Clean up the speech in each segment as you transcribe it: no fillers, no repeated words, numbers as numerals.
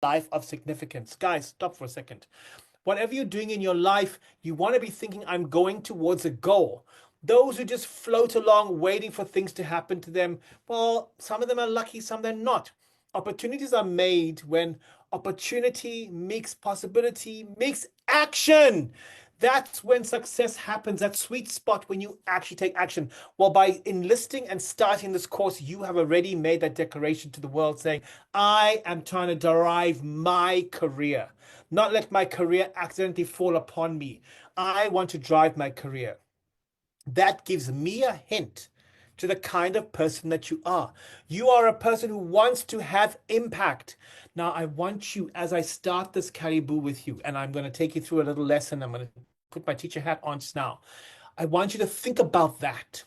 life of significance. Guys, stop for a second. Whatever you're doing in your life, you want to be thinking, I'm going towards a goal. Those who just float along waiting for things to happen to them, well, some of them are lucky, some of them not. Opportunities are made when opportunity meets possibility, meets action. That's when success happens, that sweet spot when you actually take action. Well, by enlisting and starting this course, you have already made that declaration to the world saying, I am trying to derive my career, not let my career accidentally fall upon me. I want to drive my career. That gives me a hint to the kind of person that you are. You are a person who wants to have impact. Now, I want you, as I start this karibu with you, and I'm going to take you through a little lesson. I'm going to put my teacher hat on just now. I want you to think about that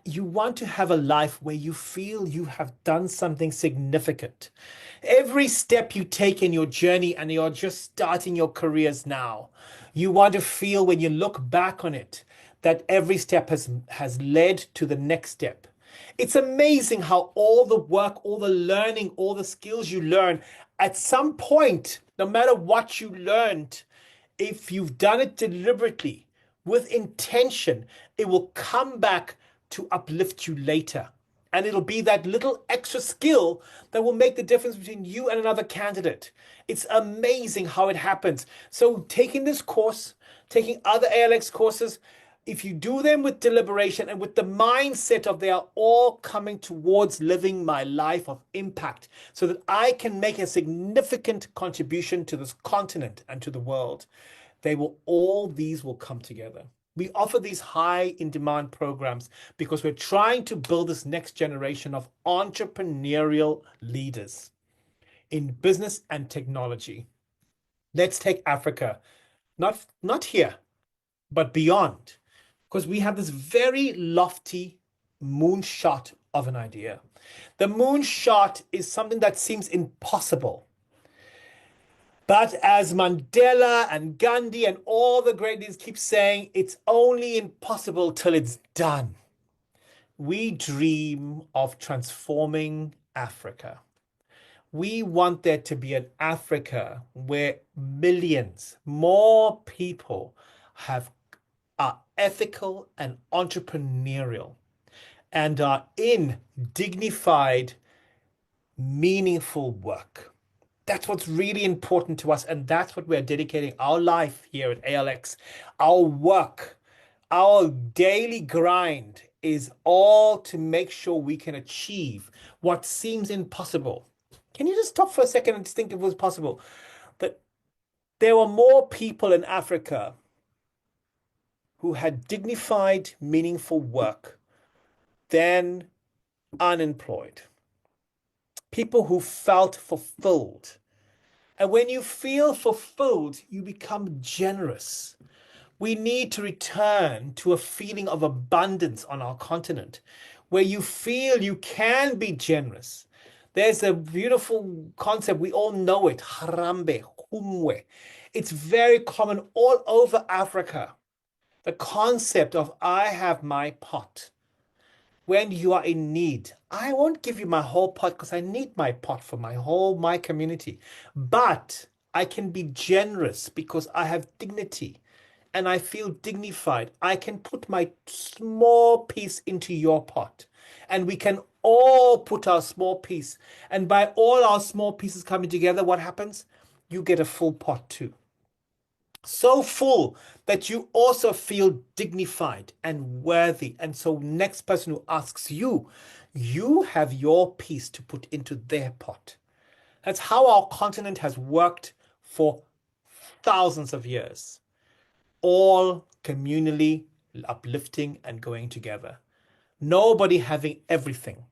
you want to have a life where you feel you have done something significant. Every step you take in your journey, and you're just starting your careers now, you want to feel when you look back on it that every step has led to the next step. It's amazing how all the work, all the learning, all the skills you learn, at some point, no matter what you learned, if you've done it deliberately, with intention, it will come back to uplift you later. And it'll be that little extra skill that will make the difference between you and another candidate. It's amazing how it happens. So taking this course, taking other ALX courses, if you do them with deliberation and with the mindset of they are all coming towards living my life of impact so that I can make a significant contribution to this continent and to the world, these will come together. We offer these high in demand programs because we're trying to build this next generation of entrepreneurial leaders in business and technology. Let's take Africa, not here, but beyond, because we have this very lofty moonshot of an idea. The moonshot is something that seems impossible. But as Mandela and Gandhi and all the great leaders keep saying, it's only impossible till it's done. We dream of transforming Africa. We want there to be an Africa where millions, more people are ethical and entrepreneurial and are in dignified, meaningful work. That's what's really important to us, and that's what we're dedicating our life here at ALX. Our work, our daily grind is all to make sure we can achieve what seems impossible. Can you just stop for a second and just think if it was possible that there were more people in Africa who had dignified, meaningful work than unemployed? People who felt fulfilled. And when you feel fulfilled, you become generous. We need to return to a feeling of abundance on our continent where you feel you can be generous. There's a beautiful concept, we all know it, harambe, humwe. It's very common all over Africa. The concept of I have my pot. When you are in need, I won't give you my whole pot because I need my pot for my community. But I can be generous because I have dignity and I feel dignified. I can put my small piece into your pot and we can all put our small piece. And by all our small pieces coming together, what happens? You get a full pot too. So full that you also feel dignified and worthy. And so next person who asks you, you have your piece to put into their pot. That's how our continent has worked for thousands of years, all communally uplifting and going together. Nobody having everything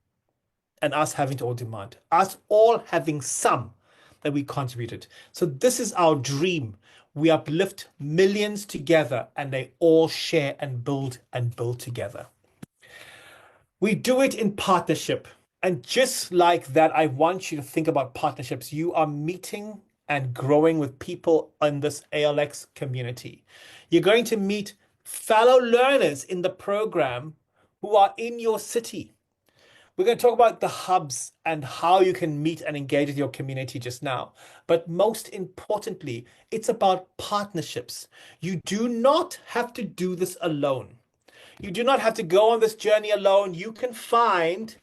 and us having to all demand, us all having some that we contributed. So this is our dream. We uplift millions together and they all share and build together. We do it in partnership. And just like that, I want you to think about partnerships. You are meeting and growing with people in this ALX community. You're going to meet fellow learners in the program who are in your city. We're going to talk about the hubs and how you can meet and engage with your community just now. But most importantly, it's about partnerships. You do not have to do this alone. You do not have to go on this journey alone. You can find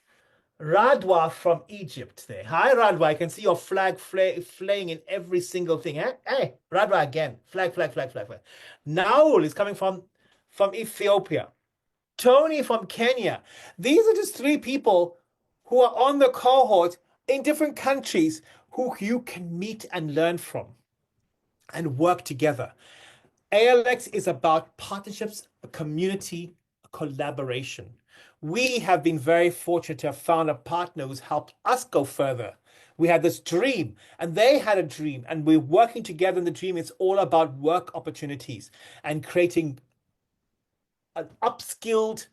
Radwa from Egypt there. Hi, Radwa. I can see your flag flaying in every single thing. Hey, Radwa again. Flag, flag, flag, flag, flag. Naul is coming from Ethiopia. Tony from Kenya. These are just three people who are on the cohort in different countries who you can meet and learn from and work together. ALX is about partnerships, a community, a collaboration. We have been very fortunate to have found a partner who's helped us go further. We had this dream, and they had a dream, and we're working together in the dream. It's all about work opportunities and creating an upskilled,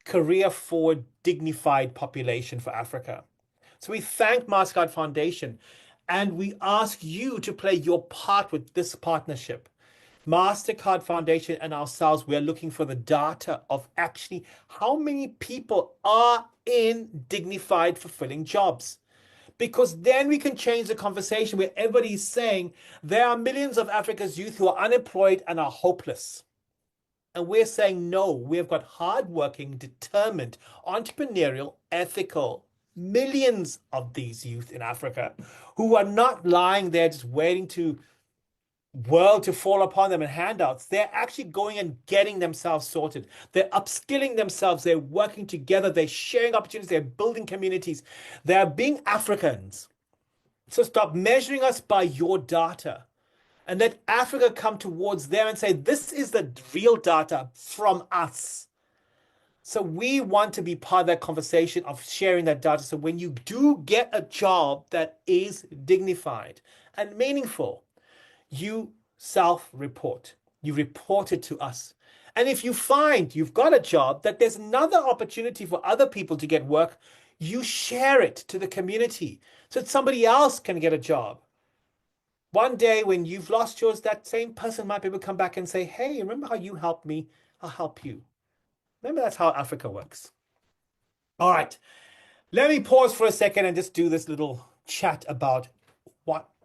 career-forward, dignified population for Africa. So we thank Mastercard Foundation, and we ask you to play your part with this partnership. Mastercard Foundation and ourselves, we are looking for the data of actually how many people are in dignified, fulfilling jobs. Because then we can change the conversation where everybody's saying there are millions of Africa's youth who are unemployed and are hopeless. And we're saying, no, we've got hardworking, determined, entrepreneurial, ethical, millions of these youth in Africa who are not lying there just waiting to world to fall upon them in handouts. They're actually going and getting themselves sorted. They're upskilling themselves. They're working together. They're sharing opportunities. They're building communities. They're being Africans. So stop measuring us by your data and let Africa come towards them and say, this is the real data from us. So we want to be part of that conversation of sharing that data. So when you do get a job that is dignified and meaningful, you self-report. You report it to us. And if you find you've got a job, that there's another opportunity for other people to get work, you share it to the community so that somebody else can get a job. One day when you've lost yours, that same person might be able to come back and say, hey, remember how you helped me? I'll help you. Remember, that's how Africa works. All right. Let me pause for a second and just do this little chat about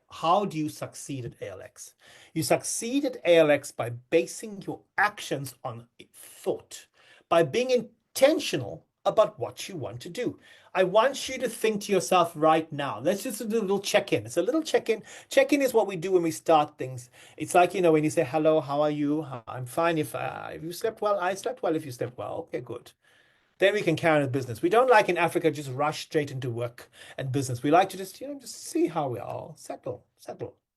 how do you succeed at ALX? You succeed at ALX by basing your actions on thought, by being intentional about what you want to do. I want you to think to yourself right now. Let's just do a little check-in. It's a little check-in. Check-in is what we do when we start things. It's like, when you say, hello, how are you? I'm fine. If you slept well, I slept well. If you slept well, okay, good. Then we can carry on with business. We don't like in Africa just rush straight into work and business. We like to just, just see how we are, settle.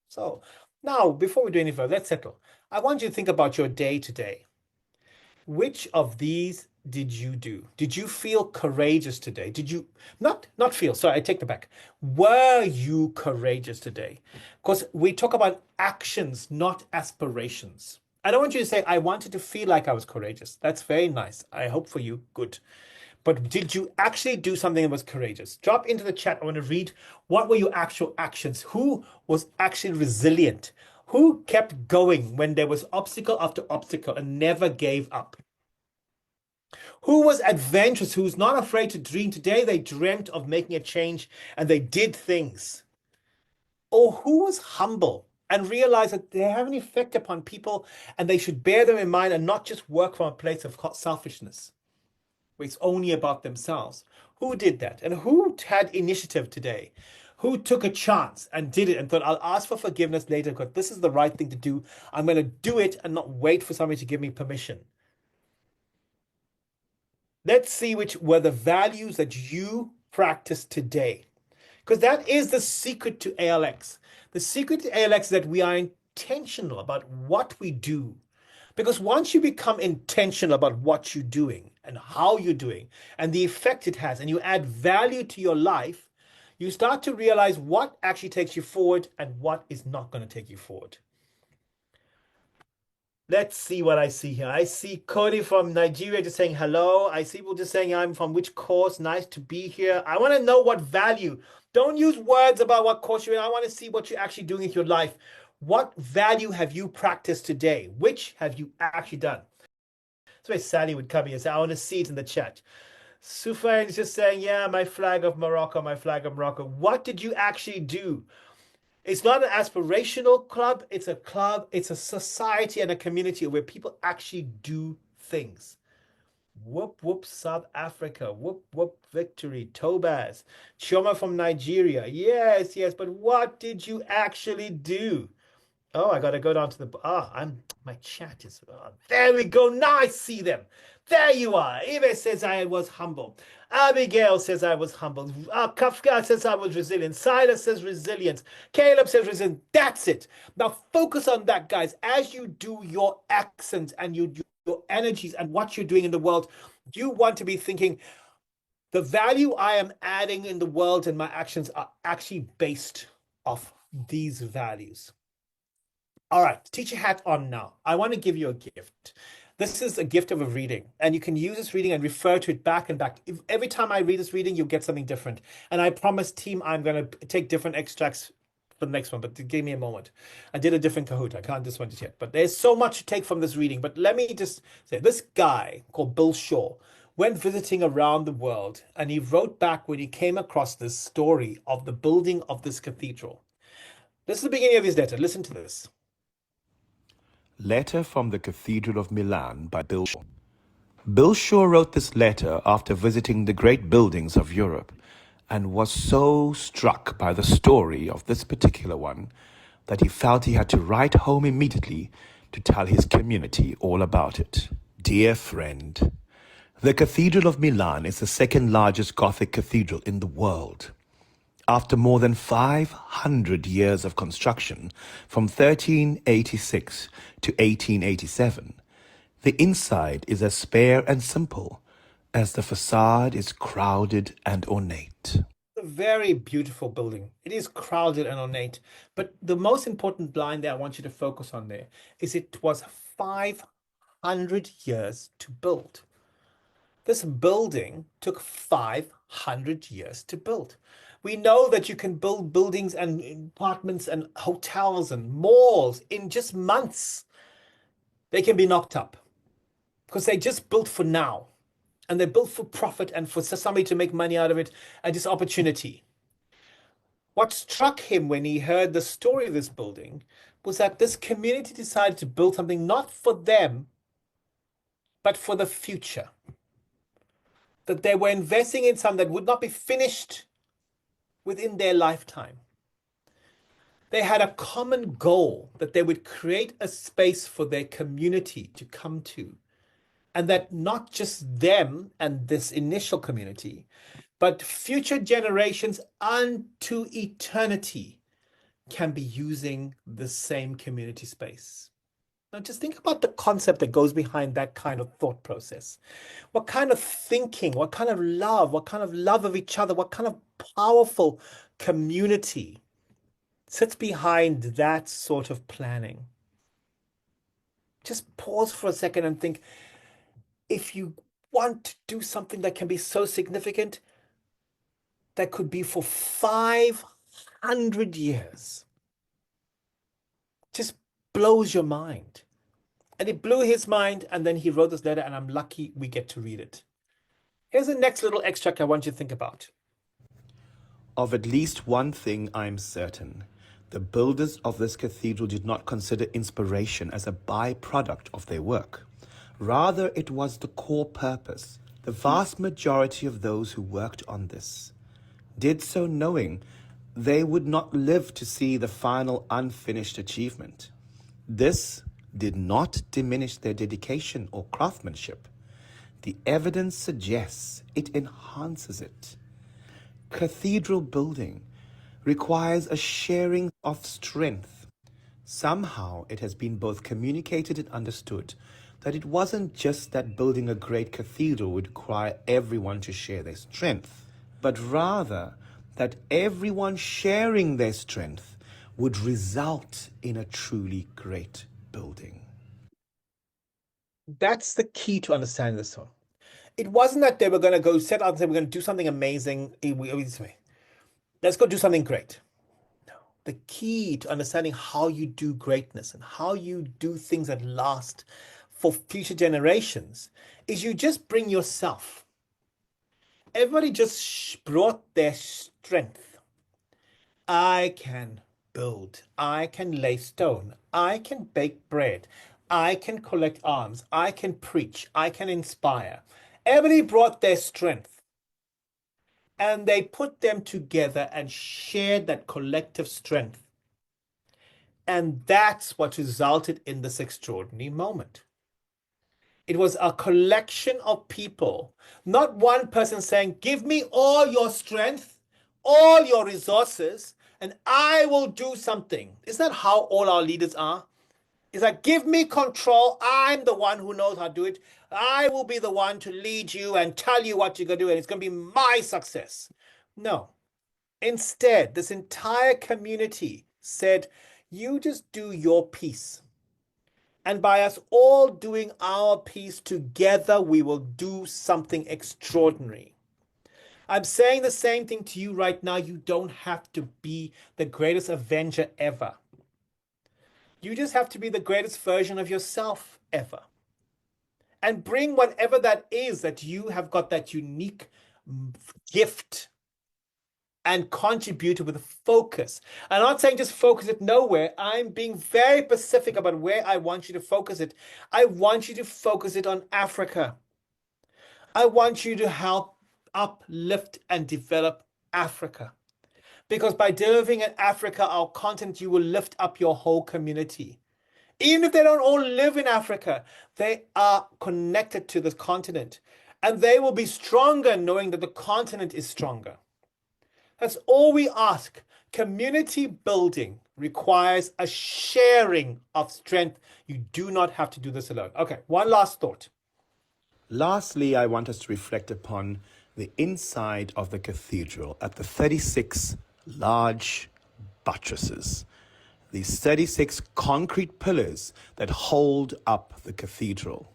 So now, before we do any further, let's settle. I want you to think about your day today. Which of these did you do? Did you feel courageous today? Did you not feel? Sorry, I take that back. Were you courageous today? Because we talk about actions, not aspirations. I don't want you to say, I wanted to feel like I was courageous. That's very nice. I hope for you. Good. But did you actually do something that was courageous? Drop into the chat. I want to read what were your actual actions? Who was actually resilient? Who kept going when there was obstacle after obstacle and never gave up? Who was adventurous? Who's not afraid to dream? Today they dreamt of making a change and they did things. Or who was humble and realized that they have an effect upon people and they should bear them in mind and not just work from a place of selfishness, where it's only about themselves? Who did that? And who had initiative today? Who took a chance and did it and thought, I'll ask for forgiveness later because this is the right thing to do. I'm going to do it and not wait for somebody to give me permission. Let's see which were the values that you practiced today. Because that is the secret to ALX. The secret to ALX is that we are intentional about what we do. Because once you become intentional about what you're doing and how you're doing and the effect it has, and you add value to your life, you start to realize what actually takes you forward and what is not going to take you forward. Let's see what I see here. I see Cody from Nigeria just saying hello. I see people just saying I'm from which course. Nice to be here. I want to know what value. Don't use words about what course you're in. I want to see what you're actually doing with your life. What value have you practiced today? Which have you actually done? So Sally would come here and say, I want to see it in the chat. Sufyan is just saying, yeah, my flag of Morocco, my flag of Morocco. What did you actually do? It's not an aspirational club, it's a club, it's a society and a community where people actually do things. Whoop, whoop, South Africa. Whoop, whoop, victory. Tobas. Chioma from Nigeria. Yes, yes, but what did you actually do? Oh, I gotta go down to the. My chat is. There we go. Now I see them. There you are. Eve says I was humble. Abigail says I was humble. Kafka says I was resilient. Silas says resilience. Caleb says resilient. That's it. Now focus on that, guys. As you do your accents and your energies and what you're doing in the world, you want to be thinking the value I am adding in the world and my actions are actually based off these values. All right, teacher hat on now. I want to give you a gift. This is a gift of a reading, and you can use this reading and refer to it back and back. Every time I read this reading, you'll get something different. And I promise, team, I'm going to take different extracts for the next one, but give me a moment. I did a different Kahoot. I can't just want it yet, but there's so much to take from this reading. But let me just say this guy called Bill Shaw went visiting around the world, and he wrote back when he came across this story of the building of this cathedral. This is the beginning of his letter. Listen to this. Letter from the Cathedral of Milan by Bill Shaw. Bill Shaw wrote this letter after visiting the great buildings of Europe and was so struck by the story of this particular one that he felt he had to write home immediately to tell his community all about it. Dear friend, the Cathedral of Milan is the second largest Gothic cathedral in the world. After more than 500 years of construction, from 1386 to 1887, the inside is as spare and simple as the facade is crowded and ornate. A very beautiful building. It is crowded and ornate, but the most important line that I want you to focus on there is it was 500 years to build. This building took 500 years to build. We know that you can build buildings and apartments and hotels and malls in just months. They can be knocked up because they just built for now and they're built for profit and for somebody to make money out of it and just opportunity. What struck him when he heard the story of this building was that this community decided to build something not for them, but for the future. That they were investing in something that would not be finished within their lifetime. They had a common goal that they would create a space for their community to come to. And that not just them and this initial community, but future generations unto eternity can be using the same community space. Now, just think about the concept that goes behind that kind of thought process. What kind of thinking, what kind of love of each other, what kind of powerful community sits behind that sort of planning? Just pause for a second and think, if you want to do something that can be so significant, that could be for 500 years, just blows your mind. And it blew his mind, and then he wrote this letter, and I'm lucky we get to read it. Here's the next little extract I want you to think about. Of at least one thing I'm certain. The builders of this cathedral did not consider inspiration as a byproduct of their work. Rather, it was the core purpose. The vast majority of those who worked on this did so knowing they would not live to see the final unfinished achievement. This did not diminish their dedication or craftsmanship. The evidence suggests it enhances it. Cathedral building requires a sharing of strength. Somehow it has been both communicated and understood that it wasn't just that building a great cathedral would require everyone to share their strength, but rather that everyone sharing their strength would result in a truly great building. That's the key to understanding this song. It wasn't that they were going to go set out and say, we're going to do something amazing this way. Let's go do something great. No. The key to understanding how you do greatness and how you do things that last for future generations is you just bring yourself. everybody just brought their strength. I can build. I can lay stone. I can bake bread. I can collect arms. I can preach. I can inspire. Everybody brought their strength and they put them together and shared that collective strength. And that's what resulted in this extraordinary moment. It was a collection of people, not one person saying, give me all your strength, all your resources, and I will do something. Isn't that how all our leaders are? It's like, give me control. I'm the one who knows how to do it. I will be the one to lead you and tell you what you're going to do, and it's going to be my success. No. Instead, this entire community said, you just do your piece. And by us all doing our piece together, we will do something extraordinary. I'm saying the same thing to you right now. You don't have to be the greatest avenger ever. You just have to be the greatest version of yourself ever. And bring whatever that is that you have got, that unique gift, and contribute with focus. I'm not saying just focus it nowhere. I'm being very specific about where I want you to focus it. I want you to focus it on Africa. I want you to help uplift and develop Africa. Because by delivering in Africa, our continent, you will lift up your whole community. Even if they don't all live in Africa, they are connected to the continent. And they will be stronger knowing that the continent is stronger. That's all we ask. Community building requires a sharing of strength. You do not have to do this alone. Okay, one last thought. Lastly, I want us to reflect upon the inside of the cathedral at the 36 large buttresses, these 36 concrete pillars that hold up the cathedral.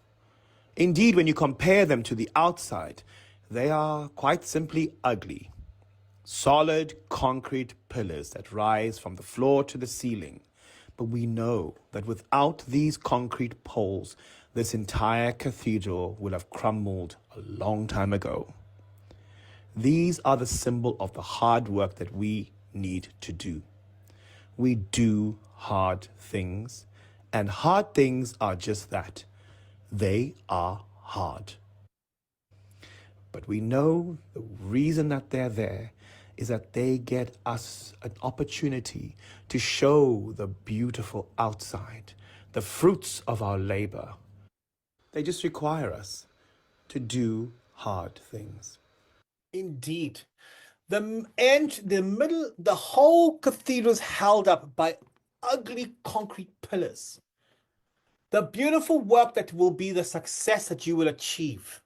Indeed, when you compare them to the outside, they are quite simply ugly. Solid concrete pillars that rise from the floor to the ceiling. But we know that without these concrete poles, this entire cathedral would have crumbled a long time ago. These are the symbol of the hard work that we need to do. We do hard things, and hard things are just that. They are hard. But we know the reason that they're there is that they get us an opportunity to show the beautiful outside, the fruits of our labor. They just require us to do hard things. Indeed. The end, the middle, the whole cathedral is held up by ugly concrete pillars. The beautiful work that will be the success that you will achieve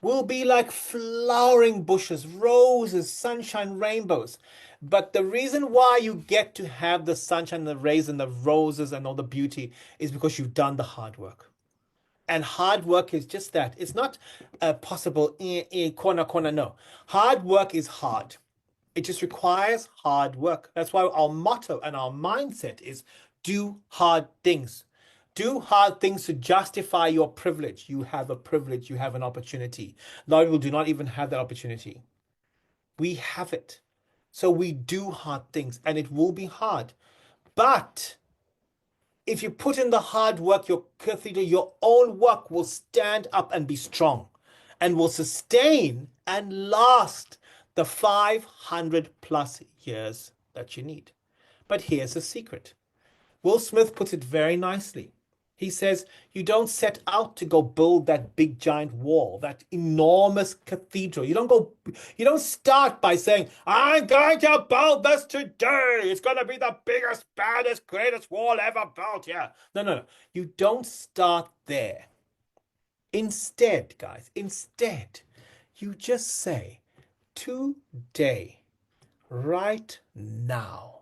will be like flowering bushes, roses, sunshine, rainbows. But the reason why you get to have the sunshine, the rays, and the roses and all the beauty is because you've done the hard work. And hard work is just that. It's not possible corner, corner. No. Hard work is hard. It just requires hard work. That's why our motto and our mindset is do hard things. Do hard things to justify your privilege. You have a privilege, you have an opportunity. A lot of people do not even have that opportunity. We have it. So we do hard things, and it will be hard. But if you put in the hard work, your cathedral, your own work will stand up and be strong and will sustain and last the 500 plus years that you need. But here's the secret. Will Smith puts it very nicely. He says, you don't set out to go build that big giant wall, that enormous cathedral. You don't start by saying, I'm going to build this today. It's going to be the biggest, baddest, greatest wall ever built. Yeah. No, no, no. You don't start there. Instead, guys, you just say, today, right now,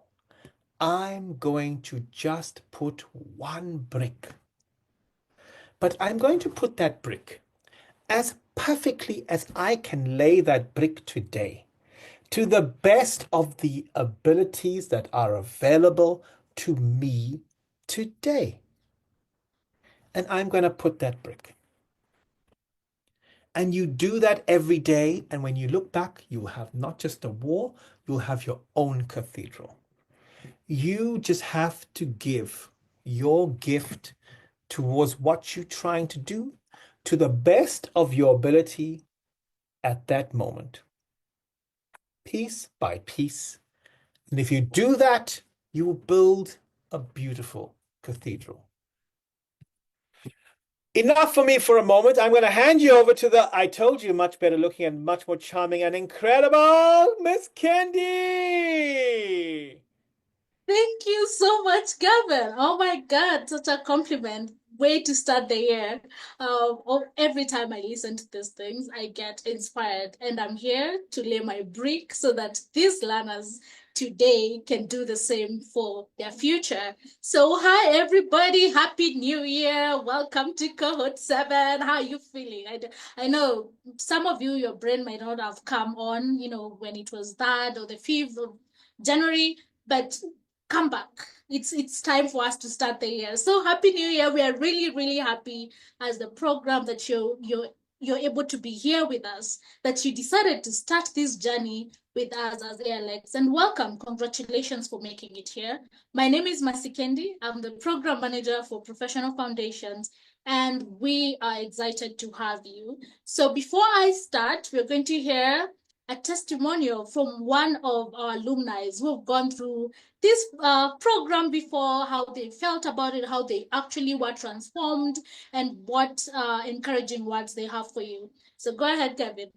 I'm going to just put one brick. But I'm going to put that brick as perfectly as I can lay that brick today, to the best of the abilities that are available to me today. And I'm going to put that brick. And you do that every day. And when you look back, you will have not just a wall, you'll have your own cathedral. You just have to give your gift towards what you're trying to do to the best of your ability at that moment, piece by piece. And if you do that, you will build a beautiful cathedral. Enough for me for a moment. I'm going to hand you over to the, I told you, much better looking and much more charming and incredible Miss Candy. Thank you so much, Gavin. Oh my God, such a compliment. Way to start the year. Every time I listen to these things, I get inspired, and I'm here to lay my brick so that these learners today can do the same for their future. So, hi everybody, happy New Year! Welcome to Cohort 7. How are you feeling? I know some of you, your brain might not have come on, when it was 3rd or the 5th of January, but come back. It's time for us to start the year. So happy New Year. We are really, really happy as the program that you're able to be here with us, that you decided to start this journey with us as ALX. And welcome. Congratulations for making it here. My name is Masi Kendi. I'm the program manager for Professional Foundations, and we are excited to have you. So before I start, we're going to hear a testimonial from one of our alumni who've gone through this program before, how they felt about it, how they actually were transformed, and what encouraging words they have for you. So go ahead, Kevin.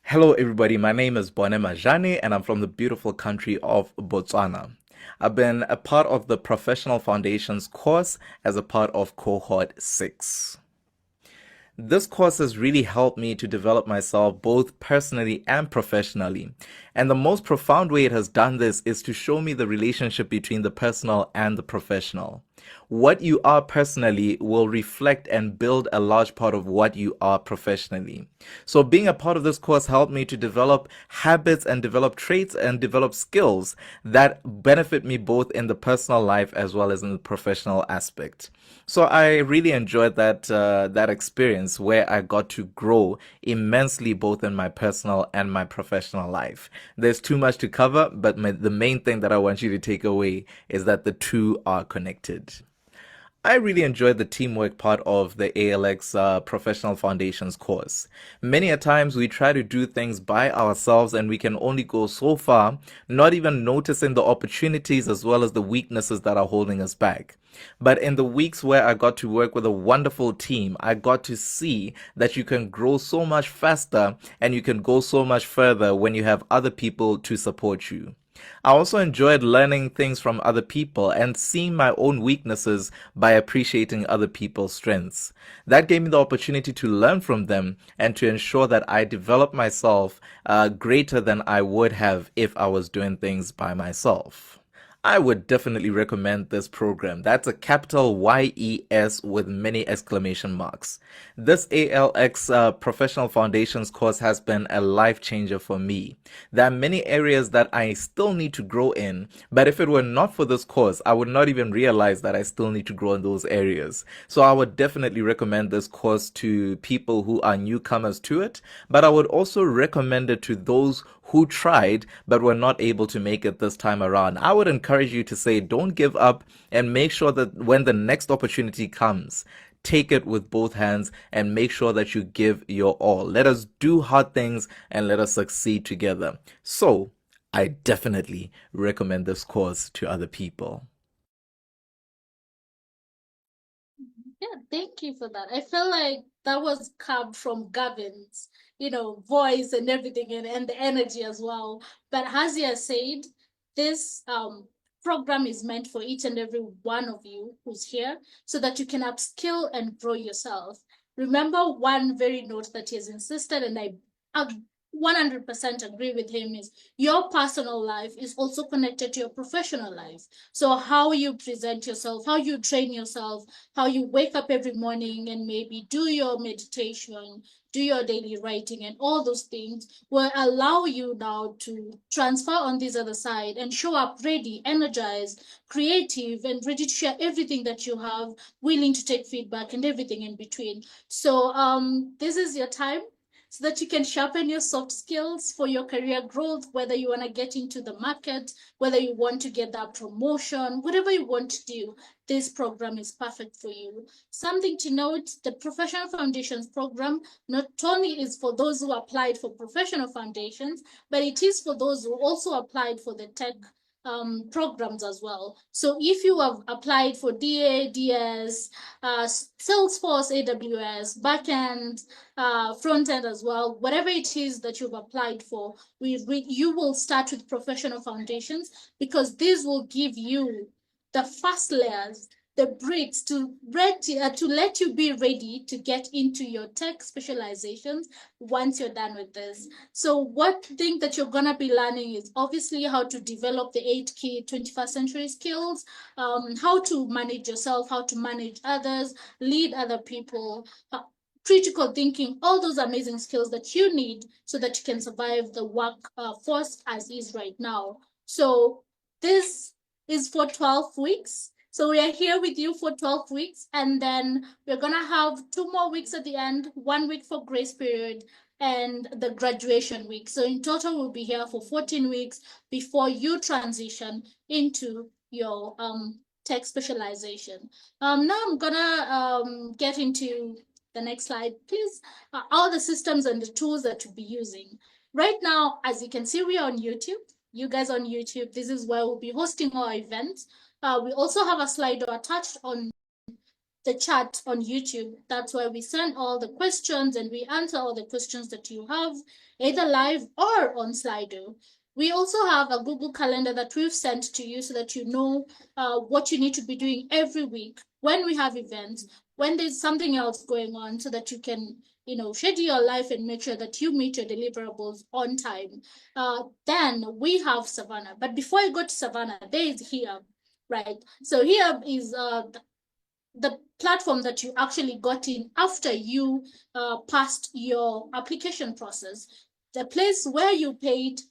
Hello, everybody. My name is Bonema Jane, and I'm from the beautiful country of Botswana. I've been a part of the Professional Foundations course as a part of cohort 6. This course has really helped me to develop myself both personally and professionally. And the most profound way it has done this is to show me the relationship between the personal and the professional. What you are personally will reflect and build a large part of what you are professionally. So being a part of this course helped me to develop habits and develop traits and develop skills that benefit me both in the personal life as well as in the professional aspect. So I really enjoyed that experience where I got to grow immensely both in my personal and my professional life. There's too much to cover, but the main thing that I want you to take away is that the two are connected. I really enjoyed the teamwork part of the ALX Professional Foundations course. Many a times we try to do things by ourselves and we can only go so far, not even noticing the opportunities as well as the weaknesses that are holding us back. But in the weeks where I got to work with a wonderful team, I got to see that you can grow so much faster and you can go so much further when you have other people to support you. I also enjoyed learning things from other people and seeing my own weaknesses by appreciating other people's strengths. That gave me the opportunity to learn from them and to ensure that I develop myself greater than I would have if I was doing things by myself. I would definitely recommend this program. That's a capital YES with many exclamation marks. This ALX Professional Foundations course has been a life changer for me. There are many areas that I still need to grow in, but if it were not for this course, I would not even realize that I still need to grow in those areas. So I would definitely recommend this course to people who are newcomers to it, but I would also recommend it to those who tried but were not able to make it this time around. I would encourage you to say, don't give up, and make sure that when the next opportunity comes, take it with both hands and make sure that you give your all. Let us do hard things and let us succeed together. So, I definitely recommend this course to other people. Yeah, thank you for that. I feel like that was come from Gavin's, voice and everything, and the energy as well. But as he has said, this program is meant for each and every one of you who's here so that you can upskill and grow yourself. Remember one very note that he has insisted, and I 100% agree with him is your personal life is also connected to your professional life. So how you present yourself, how you train yourself, how you wake up every morning and maybe do your meditation, do your daily writing, and all those things will allow you now to transfer on this other side and show up ready, energized, creative, and ready to share everything that you have, willing to take feedback and everything in between. So this is your time so that you can sharpen your soft skills for your career growth, whether you want to get into the market, whether you want to get that promotion, whatever you want to do, this program is perfect for you. Something to note, the Professional Foundations program not only is for those who applied for professional foundations, but it is for those who also applied for the tech programs as well. So if you have applied for DA, DS, Salesforce, AWS, backend, front end as well, whatever it is that you've applied for, you will start with professional foundations because this will give you the first layers, the bricks to let you be ready to get into your tech specializations once you're done with this. So one thing that you're gonna be learning is obviously how to develop the 8 key 21st century skills, how to manage yourself, how to manage others, lead other people, critical thinking, all those amazing skills that you need so that you can survive the work force as is right now. So this is for 12 weeks. So we are here with you for 12 weeks, and then we're gonna have 2 more weeks at the end, 1 week for grace period, and the graduation week. So in total, we'll be here for 14 weeks before you transition into your tech specialization. Now I'm gonna get into the next slide, please. All the systems and the tools that you'll be using. Right now, as you can see, we are on YouTube. You guys on YouTube, this is where we'll be hosting our events. We also have a Slido attached on the chat on YouTube. That's where we send all the questions and we answer all the questions that you have, either live or on Slido. We also have a Google Calendar that we've sent to you so that you know what you need to be doing every week when we have events, when there's something else going on, so that you can schedule your life and make sure that you meet your deliverables on time. Then we have Savannah. But before I go to Savannah, there is here, right? So here is the platform that you actually got in after you passed your application process, the place where you paid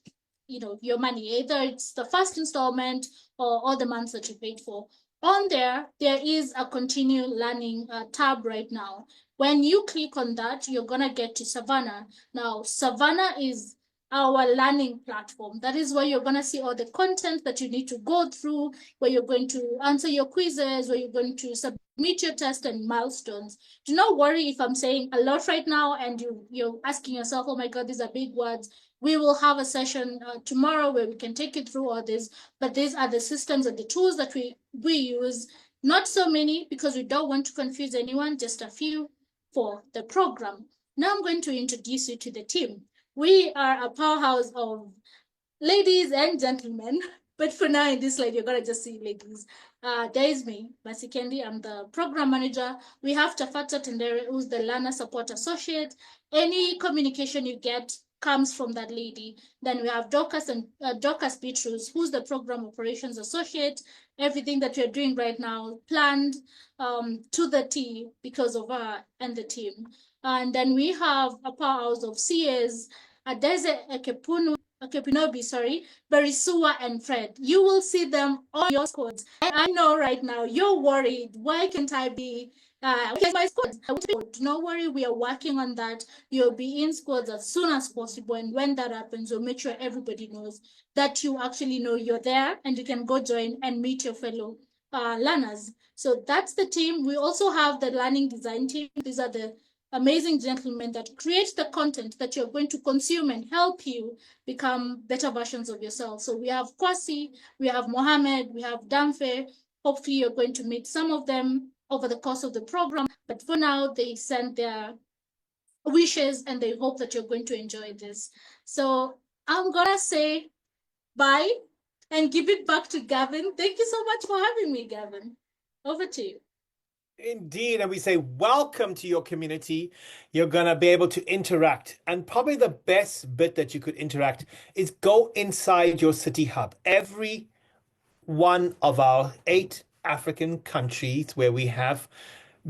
your money, either it's the first installment or all the months that you paid for. On there is a continue learning tab right now. When you click on that, you're gonna get to Savannah. Now Savannah is our learning platform. That is where you're going to see all the content that you need to go through, where you're going to answer your quizzes, where you're going to submit your test and milestones. Do not worry if I'm saying a lot right now and you're asking yourself, oh my God, these are big words. We will have a session tomorrow where we can take you through all this, but these are the systems and the tools that we use. Not so many because we don't want to confuse anyone, just a few for the program. Now I'm going to introduce you to the team. We are a powerhouse of ladies and gentlemen, but for now in this slide, you're gonna just see ladies. There is me, Masikendi. I'm the program manager. We have Tafata Tendere, who's the learner support associate. Any communication you get comes from that lady. Then we have Dorcas Beatrice, who's the program operations associate. Everything that we're doing right now planned to the T because of her and the team. And then we have a powerhouse of CAs, Adeze Ekepinobi, Berisua and Fred. You will see them on your squads. I know right now you're worried. Why can't I be my squads? Don't worry, we are working on that. You'll be in squads as soon as possible. And when that happens, we'll make sure everybody knows that you actually know you're there and you can go join and meet your fellow learners. So that's the team. We also have the learning design team. These are the amazing gentlemen that create the content that you're going to consume and help you become better versions of yourself. So we have Kwasi, we have Mohammed, we have Damfe. Hopefully you're going to meet some of them over the course of the program. But for now, they send their wishes and they hope that you're going to enjoy this. So I'm gonna say bye and give it back to Gavin. Thank you so much for having me, Gavin. Over to you. Indeed, and we say, welcome to your community. You're going to be able to interact. And probably the best bit that you could interact is go inside your city hub. Every one of our 8 African countries where we have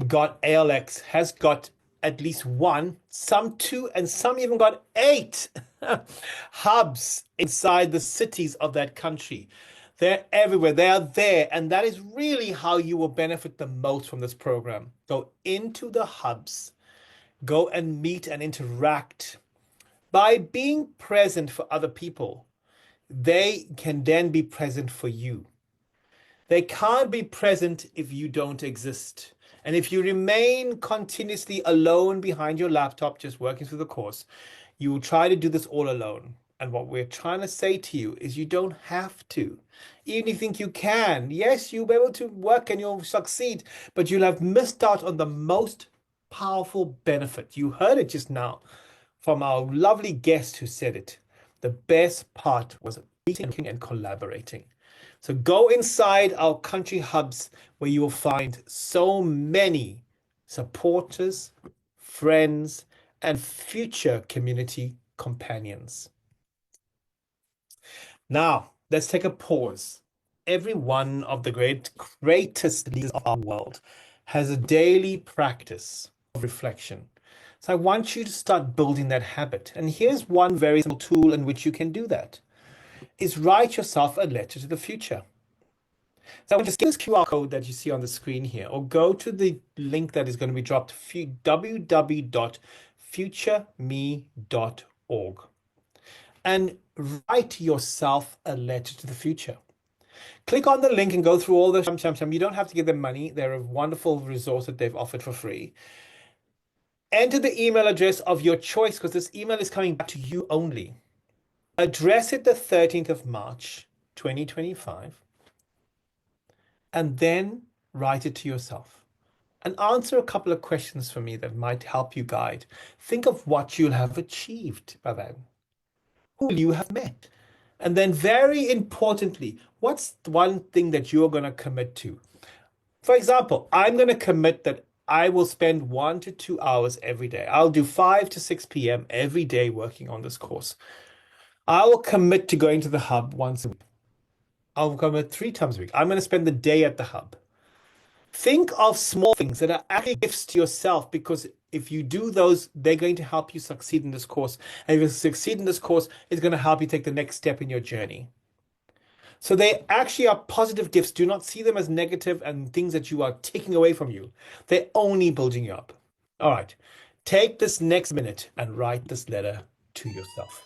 got ALX has got at least one, some two, and some even got 8 hubs inside the cities of that country. They're everywhere. They are there. And that is really how you will benefit the most from this program. Go into the hubs, go and meet and interact. By being present for other people, they can then be present for you. They can't be present if you don't exist. And if you remain continuously alone behind your laptop, just working through the course, you will try to do this all alone. And what we're trying to say to you is you don't have to. Even if you think you can, yes, you'll be able to work and you'll succeed, but you'll have missed out on the most powerful benefit. You heard it just now from our lovely guest who said it. The best part was meeting and collaborating. So go inside our country hubs where you will find so many supporters, friends, and future community companions. Now, let's take a pause. Every one of the greatest leaders of our world has a daily practice of reflection. So I want you to start building that habit. And here's one very simple tool in which you can do that is write yourself a letter to the future. So I want you to scan this QR code that you see on the screen here, or go to the link that is going to be dropped, www.futureme.org, and write yourself a letter to the future. Click on the link and go through all the sham. You don't have to give them money. They're a wonderful resource that they've offered for free. Enter the email address of your choice because this email is coming back to you only. Address it the 13th of March, 2025, and then write it to yourself. And answer a couple of questions for me that might help you guide. Think of what you'll have achieved by then. Who you have met. And then very importantly, what's one thing that you're going to commit to? For example, I'm going to commit that I will spend 1 to 2 hours every day. I'll do 5 to 6 p.m. every day working on this course. I will commit to going to the hub once a week. I'll commit 3 times a week. I'm going to spend the day at the hub. Think of small things that are actually gifts to yourself because if you do those, they're going to help you succeed in this course. And if you succeed in this course, it's going to help you take the next step in your journey. So they actually are positive gifts. Do not see them as negative and things that you are taking away from you. They're only building you up. All right. Take this next minute and write this letter to yourself.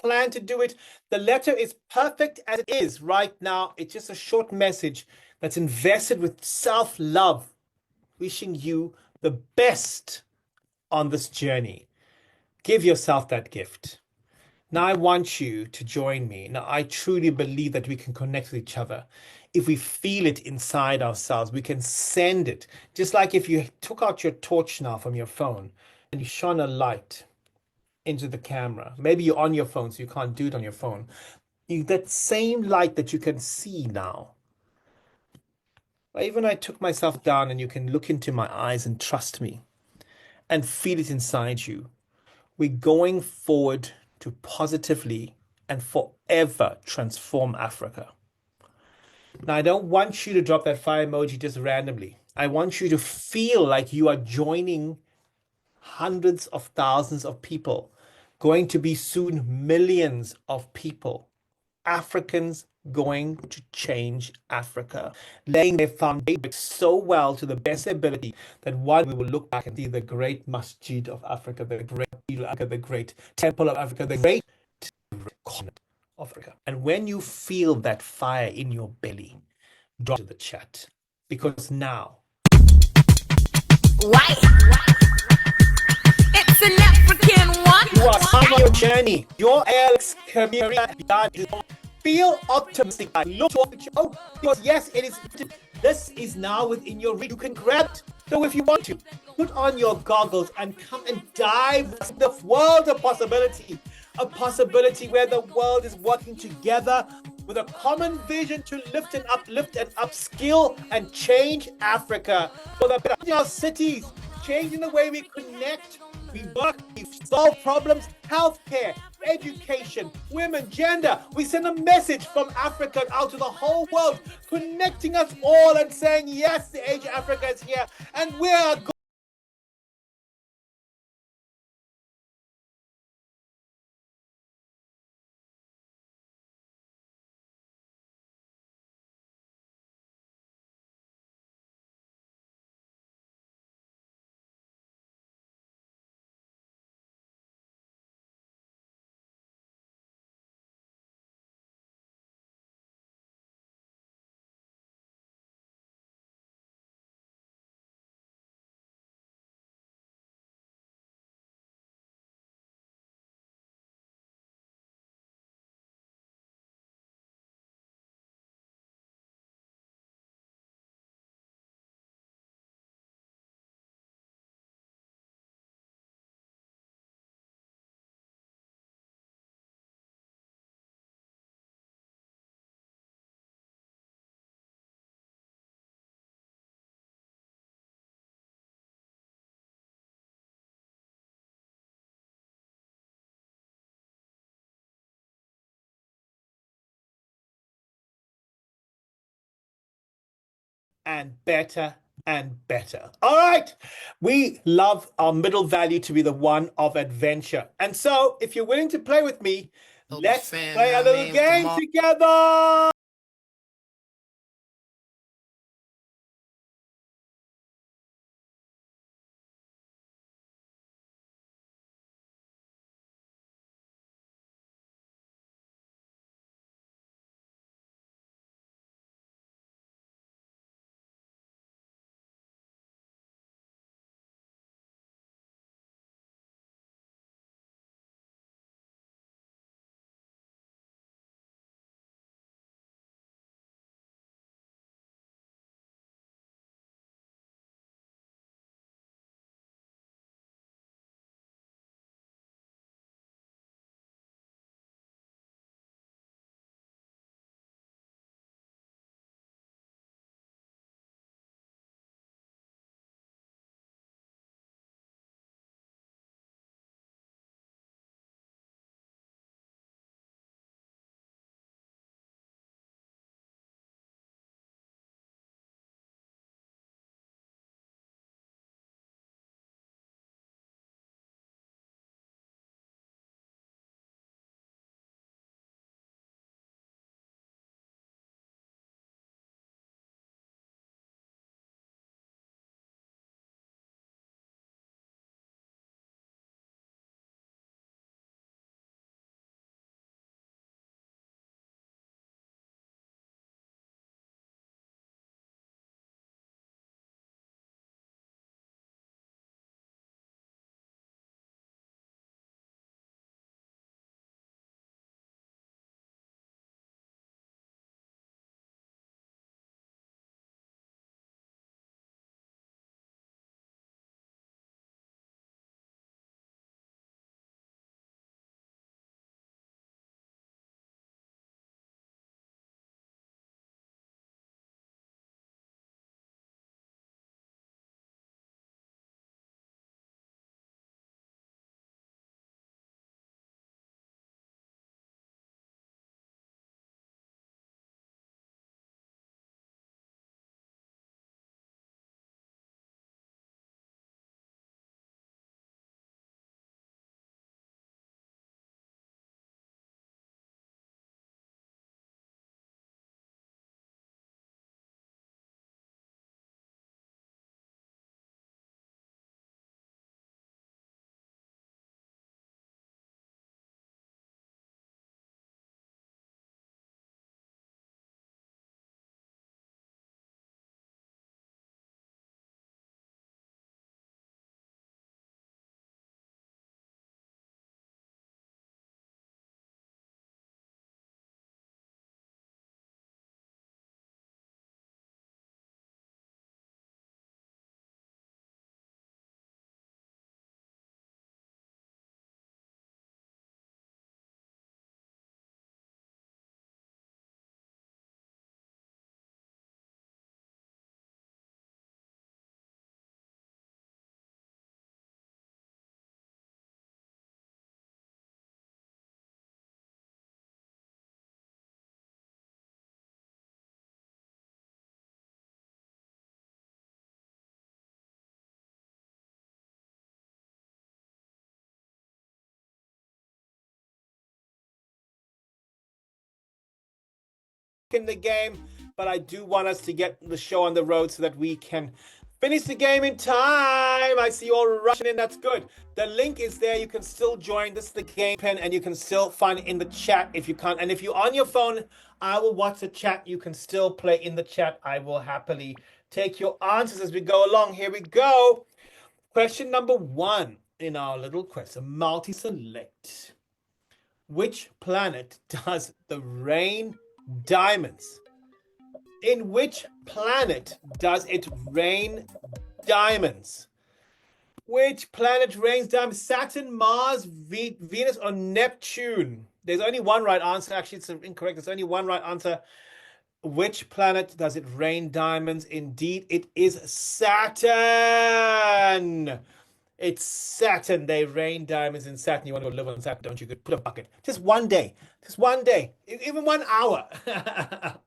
plan to do it. The letter is perfect as it is right now. It's just a short message that's invested with self-love, wishing you the best on this journey. Give yourself that gift. Now, I want you to join me. Now, I truly believe that we can connect with each other. If we feel it inside ourselves, we can send it. Just like if you took out your torch now from your phone and you shone a light into the camera. Maybe you're on your phone, so you can't do it on your phone. That same light that you can see now. Even I took myself down and you can look into my eyes and trust me and feel it inside you. We're going forward to positively and forever transform Africa. Now, I don't want you to drop that fire emoji just randomly. I want you to feel like you are joining hundreds of thousands of people, going to be soon millions of people, Africans going to change Africa, laying their foundation so well to the best ability that one we will look back and see the great masjid of Africa, the great Africa, the great temple of Africa, the great continent of Africa. And when you feel that fire in your belly, drop to the chat because now Why? It's an African one. you are on your journey. Your Alex community. Feel optimistic. Look toward the future. Oh, because yes, it is. This is now within your reach. You can grab it. So if you want to, put on your goggles and come and dive into the world of possibility. A possibility where the world is working together with a common vision to lift and upskill and change Africa for the better in our cities, changing the way we connect, we work, we solve problems, healthcare, education, women, gender. We send a message from Africa out to the whole world, connecting us all and saying, yes, the age of Africa is here, and we are going and better and better. All right. We love our middle value to be the one of adventure. And so, if you're willing to play with me, let's play a little game together. in the game, but I do want us to get the show on the road so that we can finish the game in time. I see you all rushing in. That's good. The link is there. You can still join. This is the game pen, and you can still find it in the chat if you can't. And if you're on your phone, I will watch the chat. You can still play in the chat. I will happily take your answers as we go along. Here we go. Question number 1 in our little question, multi-select. Which planet does the rain diamonds? In which planet does it rain diamonds? Which planet rains diamonds? Saturn, Mars, Venus, or Neptune? There's only one right answer. Actually, it's incorrect. There's only one right answer. Which planet does it rain diamonds? Indeed, it is Saturn. It's Saturn. They rain diamonds in Saturn. You want to live on Saturn, don't you? Could put a bucket. Just one day. Just one day. Even 1 hour.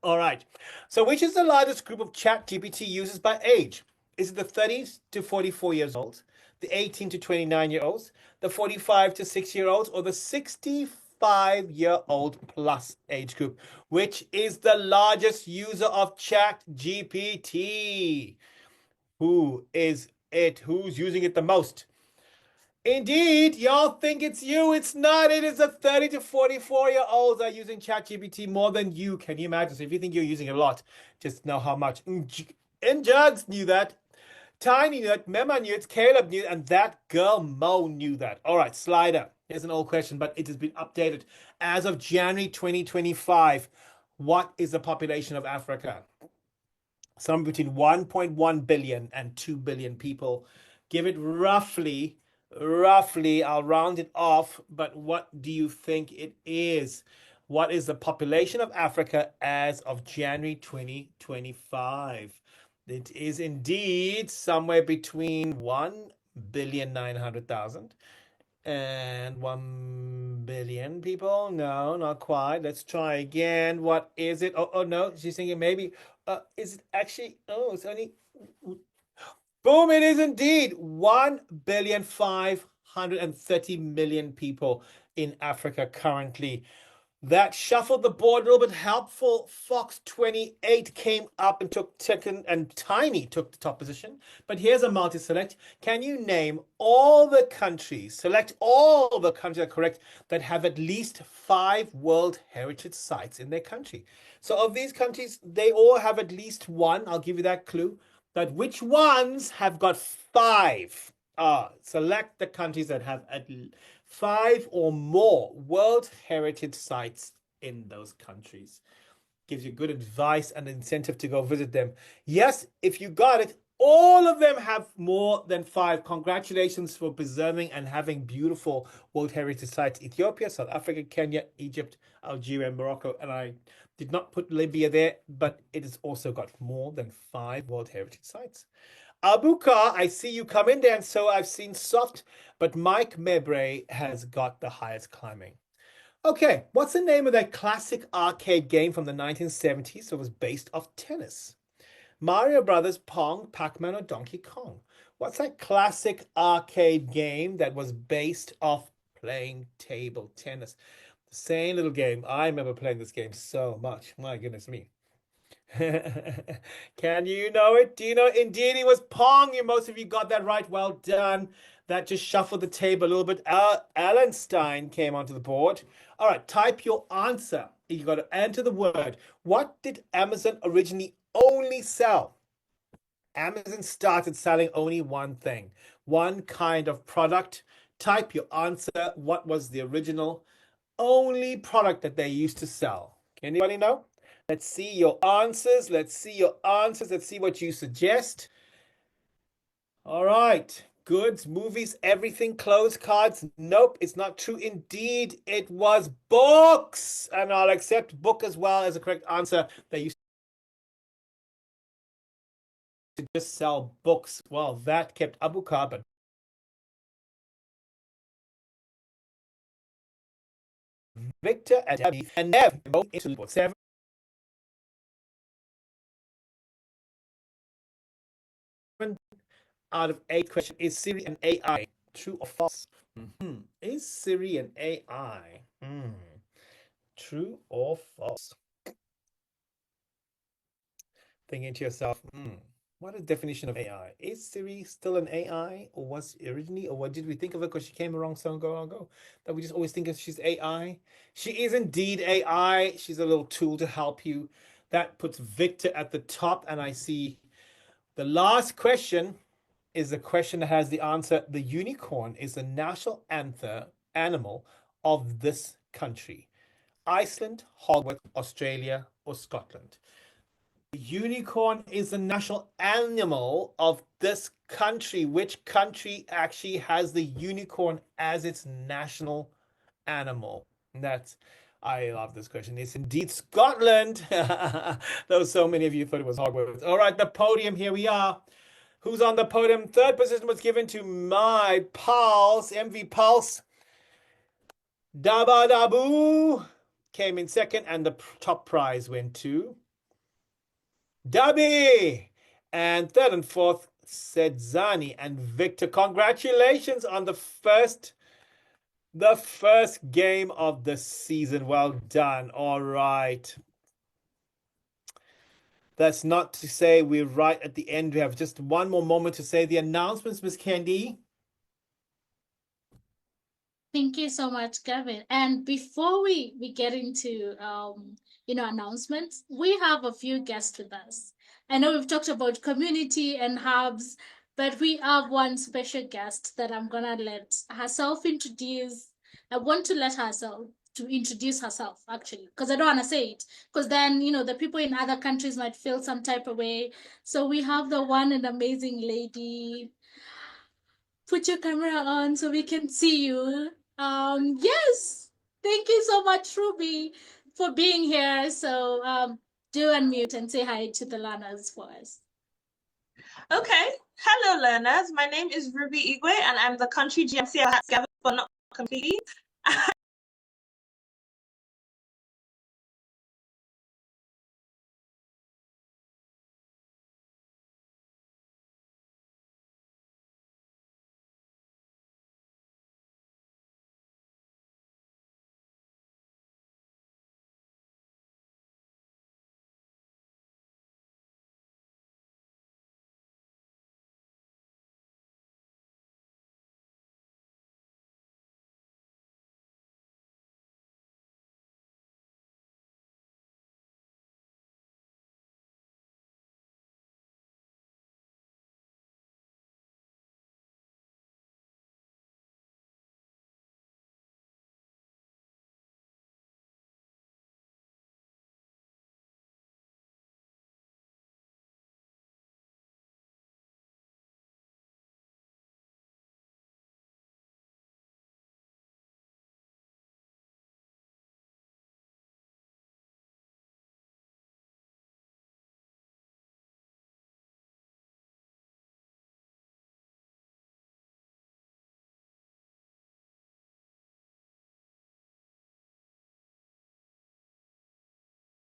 All right. So which is the largest group of chat GPT users by age? Is it the 30s to 44 years old, the 18 to 29-year-olds, the 45 to 6-year-olds, or the 65-year-old plus age group? Which is the largest user of chat GPT? Who is it? Who's using it the most? Indeed, y'all think it's you. It's not. It is the 30 to 44-year-olds are using ChatGPT more than you. Can you imagine? So if you think you're using it a lot, just know how much. And Jugs knew that. Tiny knew it. Mema knew it. Caleb knew it. And that girl Mo knew that. All right, Slider. Here's an old question, but it has been updated. As of January 2025, what is the population of Africa? Somewhere between 1.1 billion and 2 billion people. Give it roughly, I'll round it off, but what do you think it is? What is the population of Africa as of January 2025? It is indeed somewhere between 1,900,000 and 1 billion people. No, not quite. Let's try again. What is it? Oh, no, she's thinking maybe. Is it actually? Oh, it's only. Boom! It is indeed 1,530,000,000 people in Africa currently. That shuffled the board a little bit. Helpful Fox 28 came up and took second, and Tiny took the top position. But here's a multi-select. Can you name all the countries, select all the countries that are correct, that have at least 5 World Heritage Sites in their country? So of these countries, they all have at least one. I'll give you that clue. But which ones have got 5? Select the countries that have at 5 or more World Heritage Sites in those countries. Gives you good advice and incentive to go visit them. Yes, if you got it, all of them have more than 5. Congratulations for preserving and having beautiful World Heritage Sites. Ethiopia, South Africa, Kenya, Egypt, Algeria, and Morocco. And I did not put Libya there, but it has also got more than 5 World Heritage Sites. Abuka, I see you come in there, and so I've seen Soft, but Mike Mebre has got the highest climbing. Okay, what's the name of that classic arcade game from the 1970s that was based off tennis? Mario Brothers, Pong, Pac-Man, or Donkey Kong? What's that classic arcade game that was based off playing table tennis? The same little game. I remember playing this game so much. My goodness me. Can you know it? Do you know? Indeed, it was Pong. Most of you got that right. Well done. That just shuffled the table a little bit. Alan Stein came onto the board. All right, type your answer. You got to enter the word. What did Amazon originally only sell? Amazon started selling only one thing, one kind of product. Type your answer. What was the original only product that they used to sell? Can anybody know? Let's see your answers. Let's see your answers. Let's see what you suggest. All right. Goods, movies, everything, clothes, cards. Nope, it's not true. Indeed, it was books. And I'll accept book as well as a correct answer. They used to just sell books. Well, that kept Abu Bakr, Victor, and Nev into 7 out of 8 questions. Is Siri an AI? True or false? Is Siri an AI? True or false? Thinking to yourself, what is the definition of AI? Is Siri still an AI, or was originally, or what did we think of her because she came along so long ago that we just always think of she's AI? She is indeed AI. She's a little tool to help you. That puts Victor at the top, and I see the last question is the question that has the answer. The unicorn is the national anthem animal of this country. Iceland, Hogwarts, Australia, or Scotland. The unicorn is the national animal of this country. Which country actually has the unicorn as its national animal? And that's I love this question. It's indeed Scotland. Though so many of you thought it was Hogwarts. All right, the podium. Here we are. Who's on the podium? Third position was given to my pals, MV Pulse. Daba Dabu came in second, and the top prize went to Dabi. And third and fourth, Sedzani and Victor. Congratulations on the first game of the season. Well done. All right. That's not to say we're right at the end. We have just one more moment to say the announcements, Miss Candy. Thank you so much, Gavin. And before we get into announcements, we have a few guests with us. I know we've talked about community and hubs, but we have one special guest that I'm gonna let herself introduce. I want to let herself to introduce herself actually, because I don't want to say it, because then the people in other countries might feel some type of way. So we have the one and amazing lady. Put your camera on so we can see you. Yes. Thank you so much, Ruby, for being here. So do unmute and say hi to the learners for us. Okay. Hello, learners. My name is Ruby Igwe, and I'm the country GMC. I had together, but not completely.